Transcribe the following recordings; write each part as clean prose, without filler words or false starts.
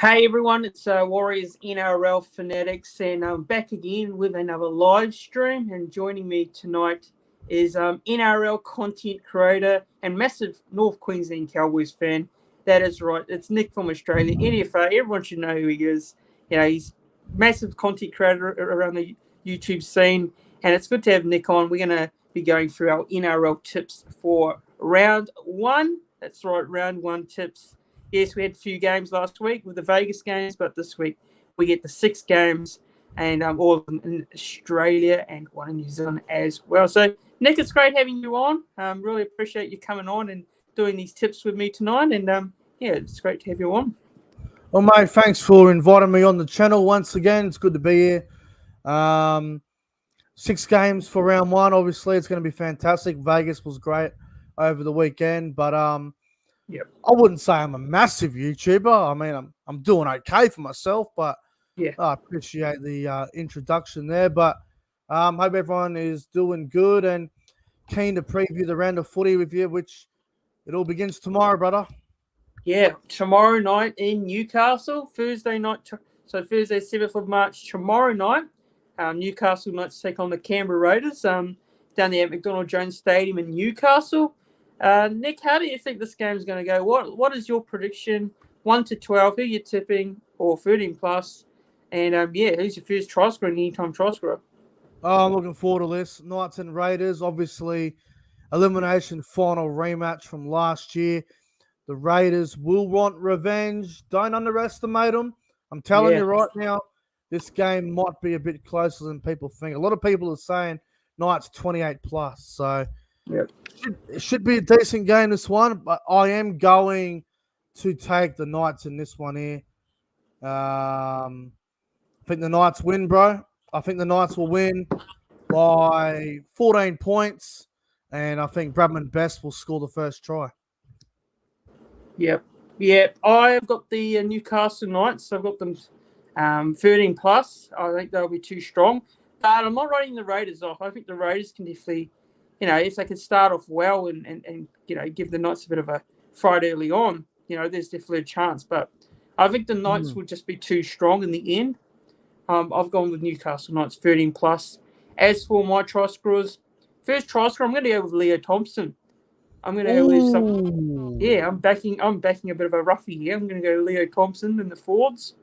Hey everyone, it's Warriors NRL Fanatics, and I'm back again with another live stream. And joining me tonight is NRL content creator and massive North Queensland Cowboys fan. That is right, it's Nick from Australia, NFA. Everyone should know who he is. You know, he's massive content creator around the YouTube scene, and it's good to have Nick on. We're going to be going through our NRL tips for round one. That's right, round one tips. Yes, we had a few games last week with the Vegas games, but this week we get the 6 games, and all of them in Australia and one in New Zealand as well. So, Nick, it's great having you on. Really appreciate you coming on and doing these tips with me tonight. And, yeah, it's great to have you on. Well, mate, thanks for inviting me on the channel once again. It's good to be here. 6 games for round one. Obviously, it's going to be fantastic. Vegas was great over the weekend, but Yep. I wouldn't say I'm a massive YouTuber. I mean, I'm doing okay for myself, but Yeah. I appreciate the introduction there. But hope everyone is doing good and keen to preview the round of footy with you, which it all begins tomorrow, brother. Yeah, tomorrow night in Newcastle, Thursday night. So Thursday, 7th of March, tomorrow night, Newcastle Knights take on the Canberra Raiders down there at McDonald Jones Stadium in Newcastle. Nick, how do you think this game is going to go? What is your prediction? 1 to 12, who are you tipping, or 13 plus? And yeah, who's your first try scorer, anytime try scorer? Oh, I'm looking forward to this. Knights and Raiders, obviously, elimination final rematch from last year. The Raiders will want revenge. Don't underestimate them. I'm telling you right now, this game might be a bit closer than people think. A lot of people are saying Knights 28 plus. So it should be a decent game, this one. But I am going to take the Knights in this one here. I think the Knights win, bro. I think the Knights will win by 14 points. And I think Bradman Best will score the first try. Yep. I've got the Newcastle Knights. I've got them 13 plus. I think they'll be too strong. But I'm not writing the Raiders off. I think the Raiders can definitely, you know, if they can start off well and you know, give the Knights a bit of a fright early on, you know, there's definitely a chance. But I think the Knights will just be too strong in the end. I've gone with Newcastle Knights 13 plus. As for my try scorers, first try scorer, I'm going to go with Leo Thompson. I'm going to go with some. Yeah, I'm backing a bit of a roughie here. I'm going to go Leo Thompson in the forwards.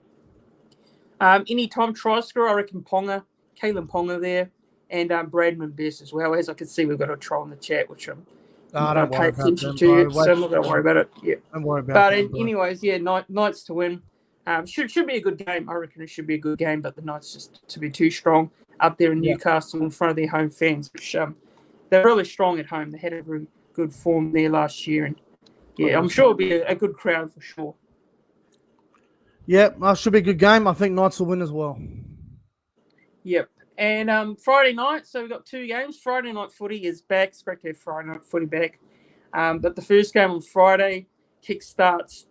Anytime try scorer, I reckon Kalen Ponga there, and Bradman Best as well. As I can see, we've got a troll in the chat, which I'm don't pay attention to, so I'm not going to worry about it. Yeah, don't worry about it. But anyways, yeah, Knights to win. Should be a good game. I reckon it should be a good game, but the Knights just to be too strong up there in Newcastle in front of their home fans, which they're really strong at home. They had a really good form there last year, and yeah, I'm sure it'll be a good crowd for sure. Yeah, that should be a good game. I think Knights will win as well. Yep. And Friday night, so we've got 2 games. Friday night footy is back. It's great to have Friday night footy back. But the first game on Friday kickstarts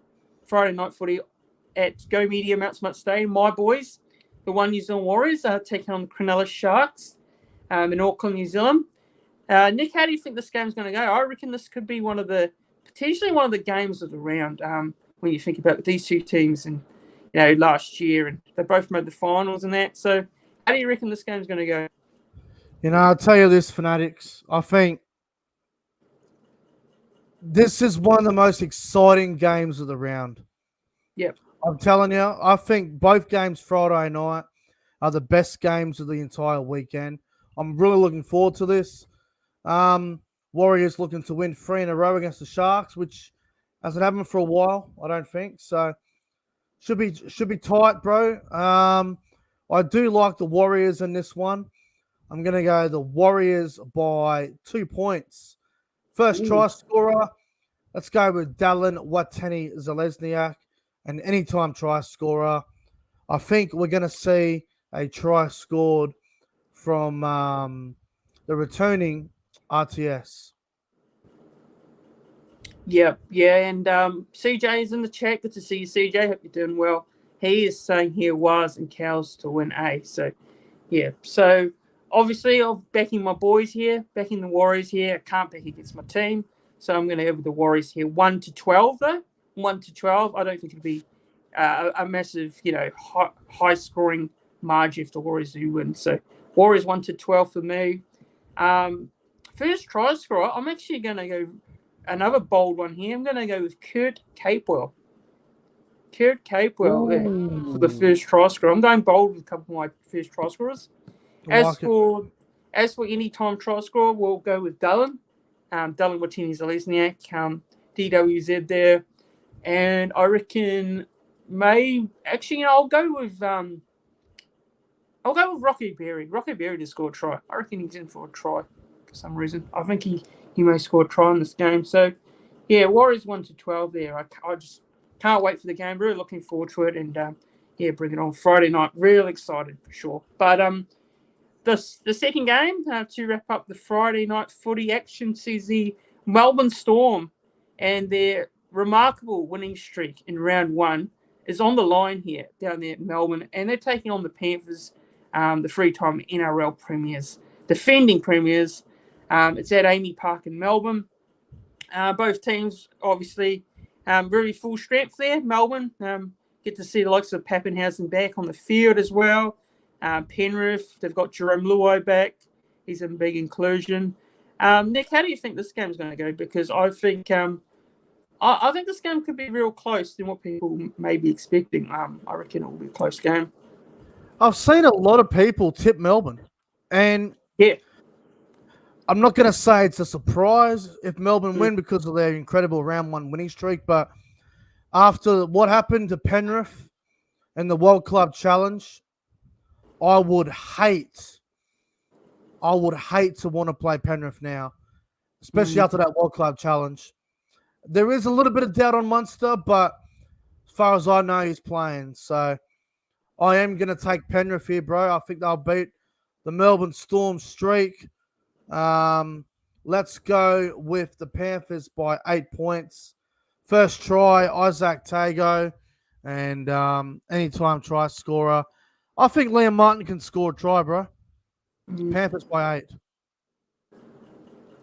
Friday night footy at Go Media Mount Smart Stadium. My boys, the One New Zealand Warriors, are taking on the Cronulla Sharks in Auckland, New Zealand. Nick, how do you think this game's going to go? I reckon this could be potentially one of the games of the round when you think about these two teams and, you know, last year, and they both made the finals and that. So how do you reckon this game's going to go? You know, I'll tell you this, Fanatics. I think this is one of the most exciting games of the round. Yep. I'm telling you, I think both games Friday night are the best games of the entire weekend. I'm really looking forward to this. Warriors looking to win 3 in a row against the Sharks, which hasn't happened for a while, I don't think. So should be tight, bro. I do like the Warriors in this one. I'm going to go the Warriors by 2 points. First try scorer, let's go with Dallin Watene-Zelezniak. And anytime try scorer, I think we're going to see a try scored from the returning RTS. Yeah, and CJ is in the chat. Good to see you, CJ. Hope you're doing well. He is saying here Waz and Cows to win A. So, yeah. So, obviously, I'm backing my boys here, backing the Warriors here. I can't back against my team. So, I'm going to go with the Warriors here. 1 to 12, though. 1 to 12. I don't think it'll be a massive, high scoring margin if the Warriors do win. So Warriors 1-12 for me. First try scorer, I'm actually going to go another bold one here. I'm going to go with Kurt Capewell. Kurt Capewell there for the first try scorer. I'm going bold with a couple of my first try scorers. As for any-time try scorer, we'll go with Dylan. Dylan Watini-Zalesniak, DWZ there. And I reckon I'll go with Rocky Berry. Rocky Berry to score a try. I reckon he's in for a try for some reason. I think he may score a try in this game. So, yeah, Warriors 1-12 there. I just can't wait for the game. Really looking forward to it. And, bring it on Friday night. Real excited for sure. But the second game to wrap up the Friday night footy action sees the Melbourne Storm and their remarkable winning streak in round one is on the line here down there at Melbourne, and they're taking on the Panthers, the three-time NRL premiers, defending premiers. It's at Amy Park in Melbourne. Both teams, obviously, very full strength there. Melbourne get to see the likes of Pappenhausen back on the field as well. Penrith, they've got Jerome Luai back. He's a big inclusion. Nick, how do you think this game's going to go? Because I think I think this game could be real close than what people may be expecting. I reckon it will be a close game. I've seen a lot of people tip Melbourne, and I'm not going to say it's a surprise if Melbourne win because of their incredible round one winning streak, but after what happened to Penrith in the World Club Challenge, I would hate to want to play Penrith now, especially after that World Club Challenge. There is a little bit of doubt on Munster, but as far as I know, he's playing. So I am going to take Penrith here, bro. I think they'll beat the Melbourne Storm streak. Let's go with the Panthers by 8 points. First try, Isaac Tago, and anytime try scorer. I think Liam Martin can score a try, bro. Panthers by 8.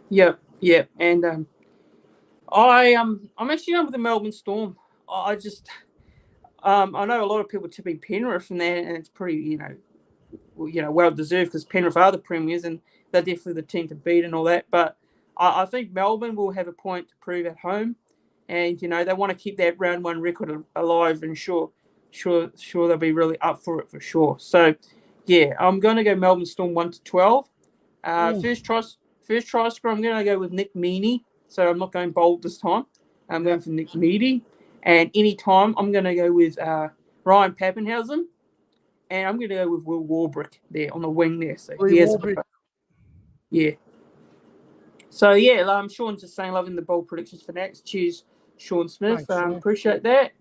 Yeah, and I'm actually going with the Melbourne Storm. I know a lot of people tipping Penrith from there, and it's pretty well deserved because Penrith are the premiers and they're definitely the team to beat and all that. But I think Melbourne will have a point to prove at home, and they want to keep that round one record alive, and sure they'll be really up for it for sure. So yeah, I'm going to go Melbourne Storm 1-12. First try scorer, I'm going to go with Nick Meaney. So I'm not going bold this time. I'm going for Nick Meaney. And anytime, I'm going to go with Ryan Pappenhausen. And I'm going to go with Will Warbrick there on the wing there. So So Sean's just saying loving the bold predictions for next. Cheers, Sean Smith. Thanks, appreciate that.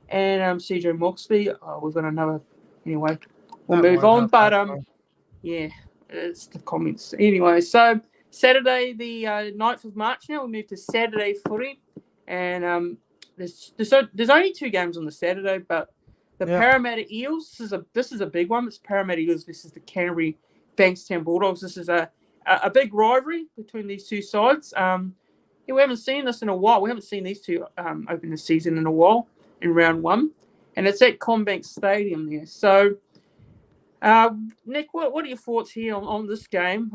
And CJ Moxley. We've got another. Anyway, we'll move on. But it's the comments. Anyway, so Saturday, the 9th of March now, we move to Saturday footy. And there's only 2 games on the Saturday, but the Parramatta Eels, this is a big one. It's Parramatta Eels versus the Canterbury Bankstown Bulldogs. This is a big rivalry between these two sides. We haven't seen this in a while. We haven't seen these two open the season in a while in round one. And it's at CommBank Stadium there. So, Nick, what are your thoughts here on this game?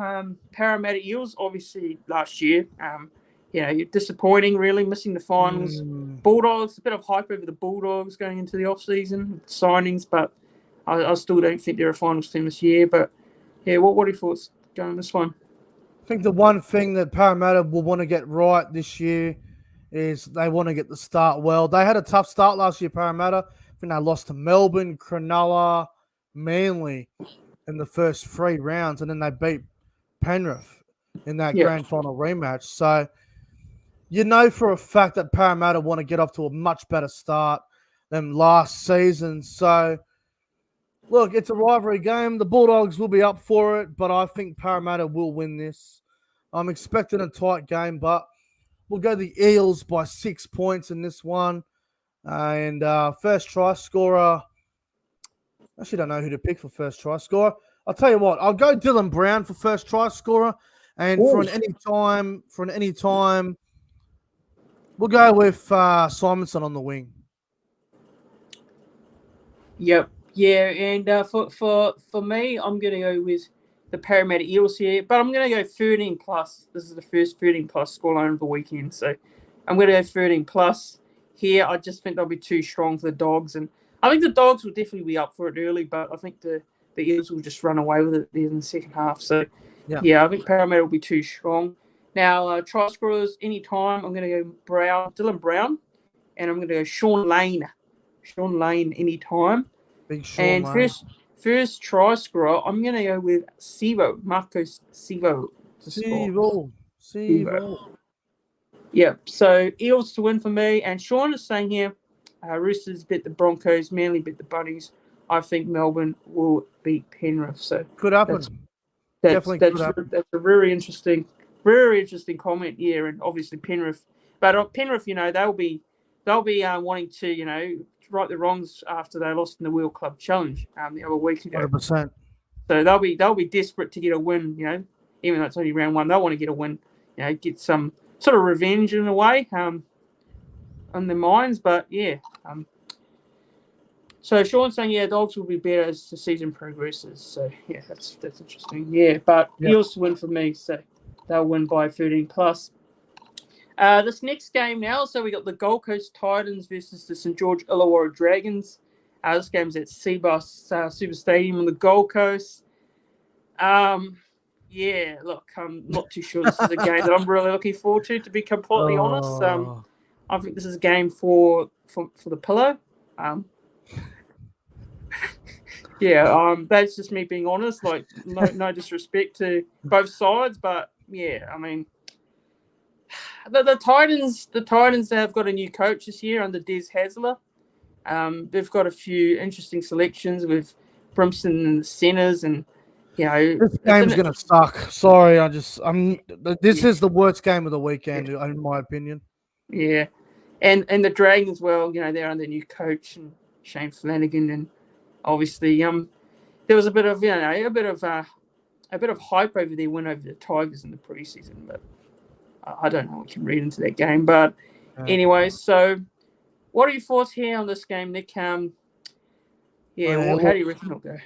Parramatta Eels, obviously, last year, you're disappointing, really, missing the finals. Bulldogs, a bit of hype over the Bulldogs going into the off-season signings, but I still don't think they're a finals team this year. But, what are your thoughts going on this one? I think the one thing that Parramatta will want to get right this year is they want to get the start well. They had a tough start last year, Parramatta. I think they lost to Melbourne, Cronulla, Manly in the first 3 rounds, and then they beat Penrith in that grand final rematch. So, for a fact that Parramatta want to get off to a much better start than last season. So, look, it's a rivalry game. The Bulldogs will be up for it, but I think Parramatta will win this. I'm expecting a tight game, but we'll go the Eels by 6 points in this one. And first try scorer, I actually don't know who to pick for first try scorer. I'll tell you what, I'll go Dylan Brown for first try scorer. And for an anytime, we'll go with Simonson on the wing. Yep. Yeah, and for me, I'm going to go with the Parramatta Eels here, but I'm going to go 13 plus. This is the first 13 plus scoreline of the weekend, so I'm going to go 13 plus here. I just think they'll be too strong for the Dogs, and I think the Dogs will definitely be up for it early, but I think the Eels will just run away with it there in the second half. So yeah, I think Parramatta will be too strong. Now, try scorers anytime. I'm going to go Dylan Brown, and I'm going to go Sean Lane anytime. Big Sean And Lane. first try scorer, I'm going to go with Marcos Sivo to score. Sivo. Yep. So Eels to win for me. And Sean is saying here, Roosters beat the Broncos, Manly beat the Bunnies. I think Melbourne will beat Penrith. So Could happen. that's a very interesting comment here, and obviously Penrith. But Penrith, they'll be wanting to right the wrongs after they lost in the World Club Challenge the other week ago. 100%. So they'll be desperate to get a win. Even though it's only round one, they'll want to get a win. Get some sort of revenge in a way on their minds. But yeah. So Sean's saying, Dogs will be better as the season progresses. So yeah, that's interesting. Yeah, but Eels to win for me. So they'll win by 13 plus. This next game now, so we got the Gold Coast Titans versus the St George Illawarra Dragons. This game's at Seabus Super Stadium on the Gold Coast. Look, I'm not too sure this is a game that I'm really looking forward to be completely honest. I think this is a game for the pillow. That's just me being honest. Like, no disrespect to both sides, but yeah, I mean, the Titans have got a new coach this year under Des Hasler. They've got a few interesting selections with Brimson and the centers, and this game's gonna suck. Sorry, this is the worst game of the weekend in my opinion. Yeah, and the Dragons as well. They're under new coach and Shane Flanagan, and obviously there was a bit of hype over their win over the Tigers in the preseason, but I don't know what you can read into that game. But anyway, so what are your thoughts here on this game, Nick? How do you reckon it'll go?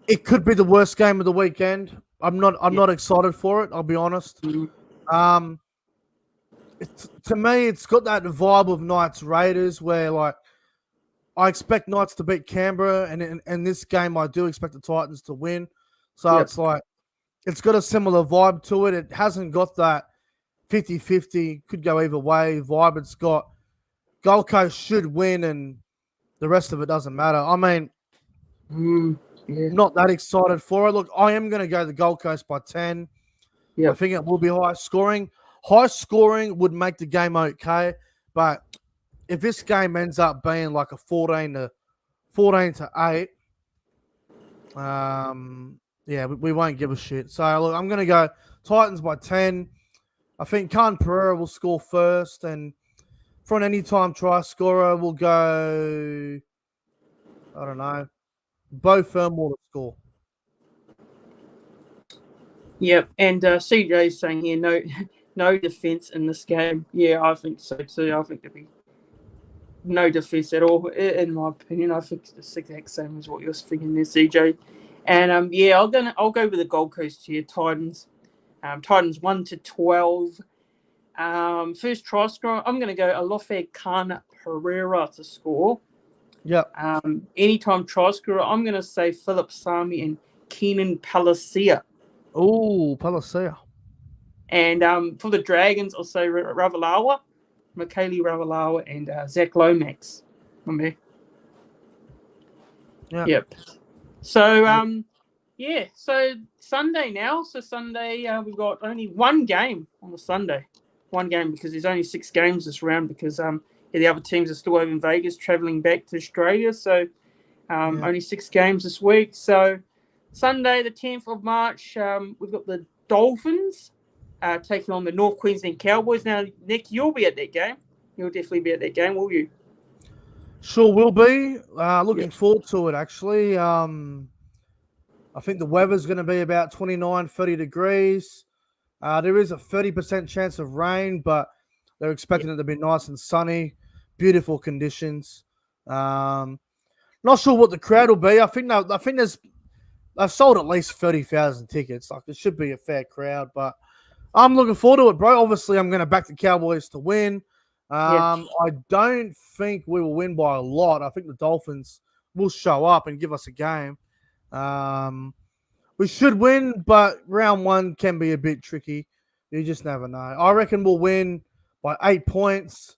It could be the worst game of the weekend. I'm not excited for it. I'll be honest. Mm-hmm. To me, it's got that vibe of Knights Raiders, where like I expect Knights to beat Canberra, and in this game I do expect the Titans to win. So it's like it's got a similar vibe to it. It hasn't got that 50-50, could go either way vibe. It's got Gold Coast should win, and the rest of it doesn't matter. I mean, not that excited for it. Look, I am going to go the Gold Coast by 10. I think it will be high scoring. High scoring would make the game okay, but if this game ends up being like a 14 to 8, we won't give a shit. So look, I'm going to go Titans by 10. I think Khan Pereira will score first, and for an anytime try scorer, we'll go, I don't know, Bo Fermor to score. Yep, and CJ's saying here, no defense in this game. Yeah, I think so too. I think there'll be no defense at all, in my opinion. I think it's the exact same as what you're thinking there, CJ. And I'll go with the Gold Coast here, Titans. Titans 1-12. First try scorer, I'm going to go Alofe Khan Pereira to score. Yep. Anytime try scorer, I'm going to say Philip Sami and Keenan Palacia. Oh, Palacia. And for the Dragons, I'll say Ravalawa, Michaeli Ravalawa, and Zach Lomax for me. Yeah. Yep. So, so Sunday now. So Sunday, we've got only one game on the Sunday. One game because there's only 6 games this round because the other teams are still over in Vegas traveling back to Australia. So only 6 games this week. So Sunday, the 10th of March, we've got the Dolphins taking on the North Queensland Cowboys. Now, Nick, you'll be at that game. You'll definitely be at that game, will you? Sure will be. Looking forward to it, actually. I think the weather's going to be about 29, 30 degrees. There is a 30% chance of rain, but they're expecting it to be nice and sunny, beautiful conditions. Not sure what the crowd will be. I think they've sold at least 30,000 tickets. Like, it should be a fair crowd, but I'm looking forward to it, bro. Obviously, I'm going to back the Cowboys to win. Yeah, I don't think we will win by a lot. I think the Dolphins will show up and give us a game. We should win, but round one can be a bit tricky. You just never know. I reckon we'll win by 8 points.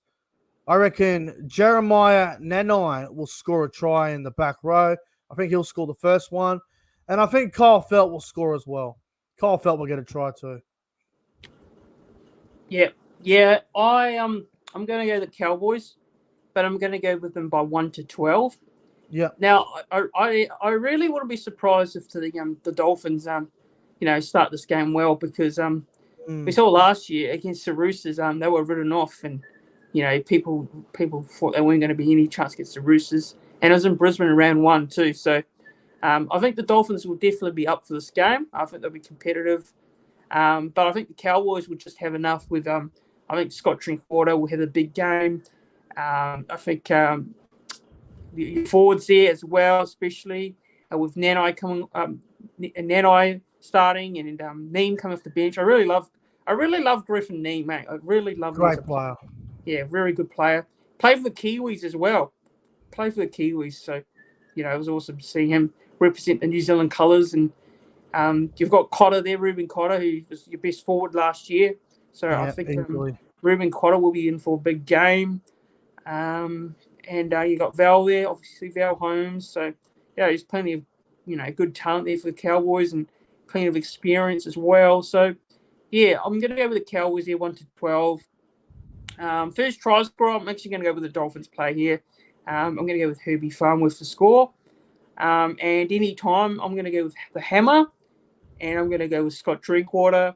I reckon Jeremiah Nanai will score a try in the back row. I think he'll score the first one. And I think Kyle Felt will score as well. Kyle Felt will get a try too. yeah. I'm going to go the Cowboys, but I'm going to go with them by 1-12. Yeah. Now, I really wouldn't be surprised if the Dolphins start this game well, because we saw last year against the Roosters, they were written off, and people thought there weren't going to be any chance against the Roosters, and it was in Brisbane in round 1 too. So I think the Dolphins will definitely be up for this game. I think they'll be competitive, but I think the Cowboys will just have enough with. I think Scott Drinkwater will have a big game. I think the forwards there as well, especially with Nanai starting, and Neem coming off the bench. I really love Griffin Neem, mate. I really love him. Great player. Yeah, very good player. Played for the Kiwis as well. So it was awesome to see him represent the New Zealand colours. And you've got Cotter there, Ruben Cotter, who was your best forward last year. So yeah, I think Ruben Cotter will be in for a big game. And you got Val there, obviously Val Holmes. So there's plenty of good talent there for the Cowboys, and plenty of experience as well. So I'm going to go with the Cowboys here, 1-12. First try scorer, I'm actually going to go with the Dolphins play here. I'm going to go with Herbie Farnworth for score. And any time, I'm going to go with the Hammer, and I'm going to go with Scott Drinkwater.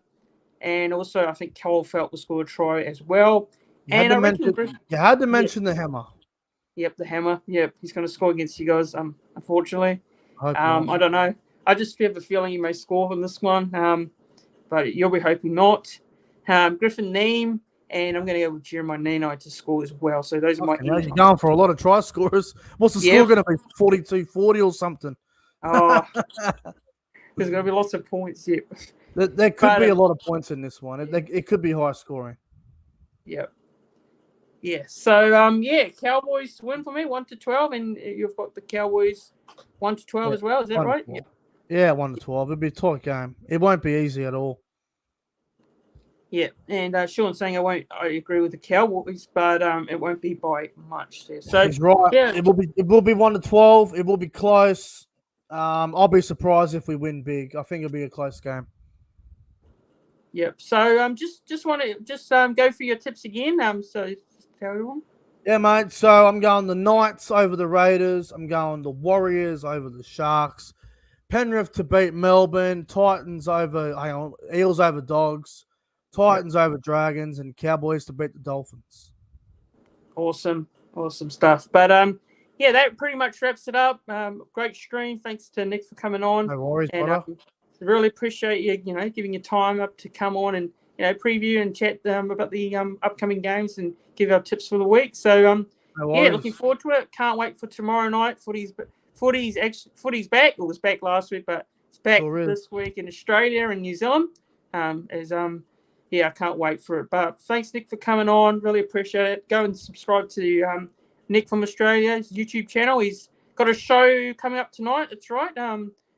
And also, I think Kyle Felt will score a try as well. You had to mention the Hammer. Yep, the Hammer. Yep, he's going to score against you guys, unfortunately. I don't know. I just have a feeling he may score in this one, but you'll be hoping not. Griffin Neem, and I'm going to go with Jeremiah Nanai to score as well. So those are my... You're going for a lot of try scorers. What's the score going to be? 42-40 or something? Oh, there's going to be lots of points, yep. There could be a lot of points in this one. It could be high scoring. Yep. Yeah. So Cowboys win for me, 1-12, and you've got the Cowboys 1-12 as well. Is that right? Yeah, 1-12. It'll be a tight game. It won't be easy at all. Yeah, and Sean's saying I agree with the Cowboys, but it won't be by much there. So he's right. Yeah. It will be 1-12. It will be close. I'll be surprised if we win big. I think it'll be a close game. Yep. So just want to go for your tips again. So just tell everyone. Yeah, mate. So I'm going the Knights over the Raiders. I'm going the Warriors over the Sharks. Penrith to beat Melbourne. Eels over Dogs. Titans over Dragons, and Cowboys to beat the Dolphins. Awesome stuff. But that pretty much wraps it up. Great stream. Thanks to Nick for coming on. No worries, and brother. Really appreciate you, giving your time up to come on and preview and chat about the upcoming games and give our tips for the week. So looking forward to it. Can't wait for tomorrow night. Footy's back. It was back last week, but it's back this week in Australia and New Zealand. I can't wait for it. But thanks, Nick, for coming on. Really appreciate it. Go and subscribe to Nick from Australia's YouTube channel. He's got a show coming up tonight. That's right.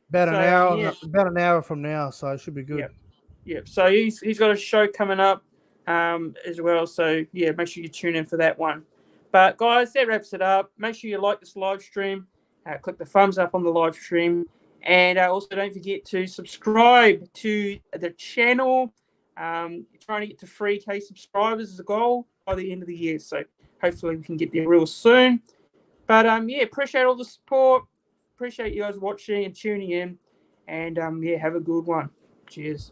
About an hour from now, so it should be good. Yep. So he's got a show coming up as well. So make sure you tune in for that one. But guys, that wraps it up. Make sure you like this live stream. Click the thumbs up on the live stream, and also don't forget to subscribe to the channel. Trying to get to 3K subscribers is a goal by the end of the year. So hopefully we can get there real soon. But appreciate all the support. Appreciate you guys watching and tuning in. And have a good one. Cheers.